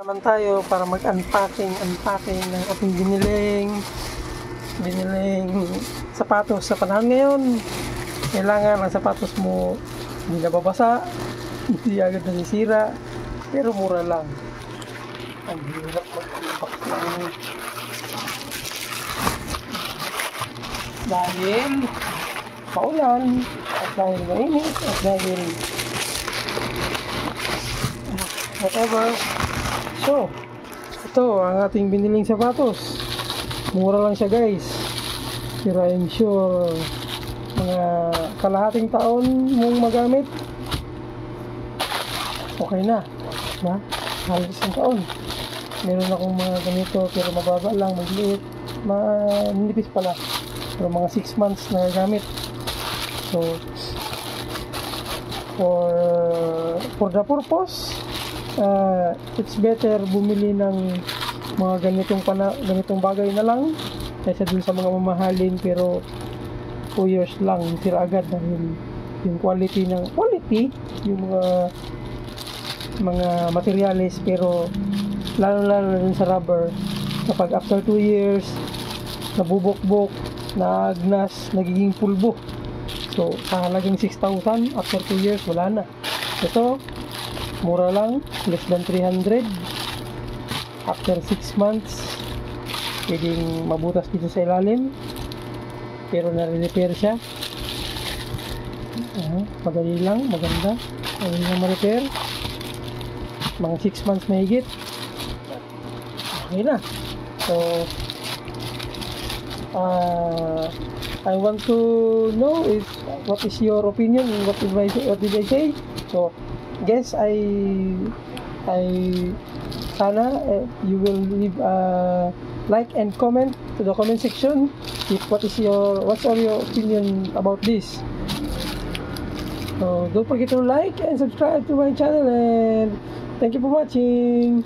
Naman tayo para mag-unpacking ng ating biniling sapatos. Sa panahon ngayon, kailangan ang sapatos mo hindi nababasa, hindi agad nasisira, pero mura lang. Ang hirap mag-unpack lang dahil paulan at dahil mainit at dahil whatever. So, ito ang ating biniling sapatos. Mura lang siya, guys. Pero I'm sure mga kalahating taon mong magamit, okay na. Diba? Halos isang taon. Meron akong mga ganito pero mababa lang, magliit. Manipis pala. Pero mga 6 months na gamit. So, for the purpose, it's better bumili ng mga ganitong bagay na lang kaysa dun sa mga mamahalin pero 2 years lang sira agad dahil yung quality yung mga materials, pero lalo dun sa rubber, kapag after 2 years nabubukbok, naagnas, nagiging pulbo. So sa halagang 6,000 after 2 years wala na. Ito mura lang, less than 300. After 6 months pwedeng mabutas dito sa ilalim pero nare-repair siya. Madali lang, maganda, madali lang ma-repair. Mga 6 months mahigit, okay na. So I want to know is what is your opinion, what did I say. So guess sana you will leave a like and comment to the comment section if what's your opinion about this. So don't forget to like and subscribe to my channel, and thank you for watching.